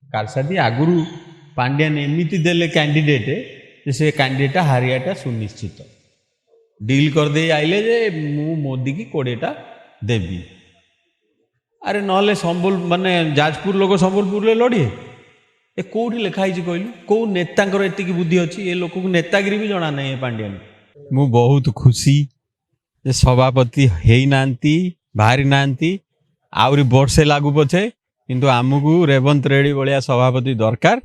कारसादी आगुरु पांड्यान एमती देले कैंडिडेट से कैंडिडेट हारियाटा सुनिश्चित डील कर दे आइले जे मु मोदी की 20टा देवी। अरे नहले संबल माने जाजपुर लोक संबलपुर लड़े ए कौटी लिखाई कहलु कौ नेता एति बुद्धि अच्छी ए लोक को नेतागिरी भी जना नहीं पांड्यान। मु बहुत खुशी जे सभापति हेई नांती बाहरी नांती आउरी वर्षे लागू पछे किंतु आमको रेवंत रेड्डी भाया सभापति दरकार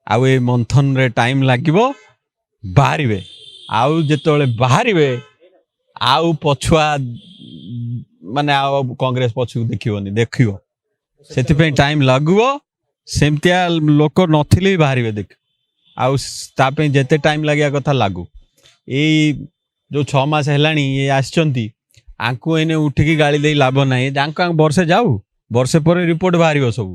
आउ ए मंथन रे टाइम लागिबो बाहरिबे आउ जेतोले बाहरिबे आउ पछुआ माने आउ कांग्रेस पछु देखिबोनी देखिबो सेति पे टाइम लागुबो सेमतिया लोक नथिले बाहरिबे देख आउ ता पे जेते टाइम लागिया कथा लागू ए जो 6 मास हेलानी ये आछंती आंकु एने उठिकी गाली दे लाभ नाही जांका वर्षे जाऊ वर्षे पर रिपोर्ट बाहरिबो सब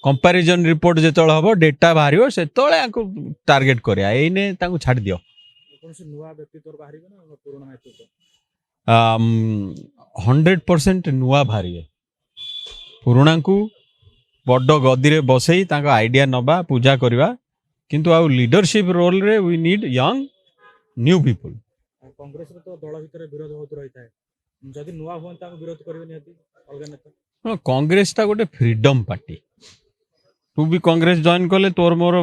कंपैरिजन रिपोर्ट जेतोल हबो डेटा बाहरिबो सेतोले आंकु टार्गेट करया एने तांकु छाड़ दियो। कोनसे नुवा व्यक्तित्व बाहरिबो ना पुराना नेतृत्व 100% नुआ बाहरिबे पुराना को बड़ गदी रे बसई तांको आइडिया नबा पूजा करवा किंतु आउ लीडरशिप रोल रे we need young new people. Congress रे तो दल भितर विरोध होत रही थाए जदी नुवा होन ताको विरोध करबे नियति अलगा नेता कांग्रेस ता गोटे फ्रीडम पार्टी तू भी कांग्रेस जॉइन कले तोर मोर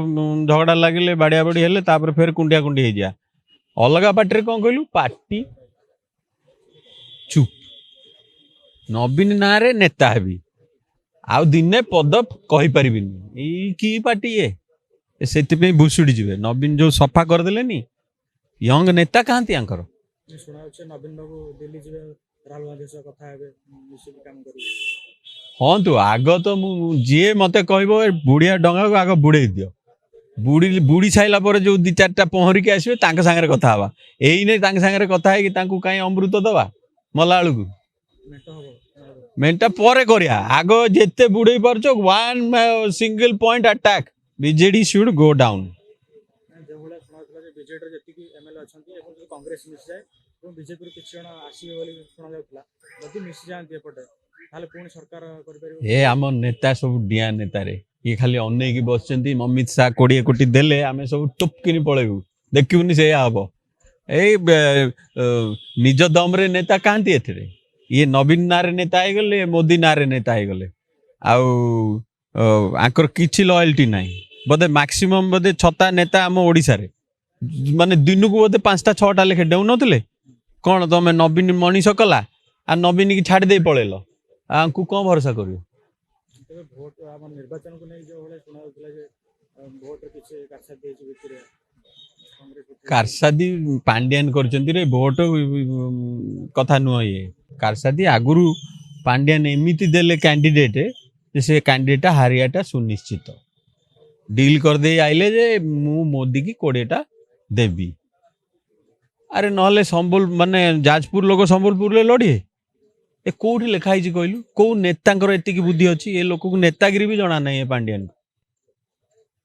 झगड़ा लगे बाड़िया बाड़ी हेले तापर फिर कुंडिया कुंडी हो जा अलग पार्टी रे कौन कहलु पार्टी चुप नवीन ना रे नेता हेबी आउ दिने पद कहि परिबिनी ई की पार्टी ये सेति पे भुसुडी जिवे नवीन जो सफा कर देलेनी यंग नेता कहांती आंकर सुना छै नवीन बाबू दिल्ली जिवे राहुल गांधी से कथा हेबे मिसी काम करी। हाँ तो आग तो जी मत कह बुढ़िया डंगा को आग बुड़े दियो बुड़ी बुड़ी साइला पर जो 2-4टा पहरिकी आसवे तांके सांगरे कथा हवा एई ने तांके सांगरे कथा है कि तांकु काई अमृत दवा मला बेलू मेंटा परे करिया आग जेते बुड़े परछो one single point attack BJD should go down. जेभले सुनाउतला जे बीजेडी रे जति की एमएलए अछंती एखन जो कांग्रेस मिस जाए तो बीजेपी रो किछ जण आसीबे बोली सुना जाउतला जति मिस जांती एपटे ताले पूर्ण सरकार कर परिबो ए हम नेता सब डिया नेता रे ये खाली अनै की बसचंती अमित शाह 20 कोटी देले आमे सब टुपकिनी पळेबू देखिबुनी से हबो ए निज दम रे नेता कांती एथरे ये नवीन नारे नेता आइ गले मोदी नारे नेता आइ गले आउ आकर किछि लॉयल्टी नाही बदे मैक्सिमम बदे 6टा नेता हम ओडिसा रे माने दिन को बदे 5टा 6टा लेखे देउ नथले कोन तमे नवीन मनीष कला आ नवीन की छाड़ दे पळेलो आंकु कौन भरोसा करियो तबे वोट हम निर्वाचन को नै जो होले सुना होतला जे वोट किछ कारसा देछि भितरे कांग्रेस कारसादी पांड्यान करचंती रे वोट कथा नुह ये कारसादी आगुरु पांड्यान एमिति देले कैंडिडेट से कैंडिडेट हारियाटा सुनिश्चित डील कर दे आइले जे मु मोदी की 20टा देवी। अरे नहले संबल माने जाजपुर लोक संबलपुर लड़े ए कौटी लिखाई कहलु कौ नेता एति बुद्धि अच्छी ए लोक को नेतागिरी भी जना नहीं पांड्यान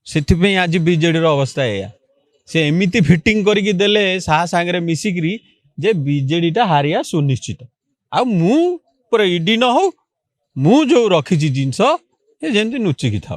से आज बीजेडी अवस्था है से एमती फिटिंग करके देले साहा सांगरे मिसिकी जे बीजेडीटा हारिया सुनिश्चित आ मु ईडी न हो मु जो रखी जिनस जमी नुचिकी था।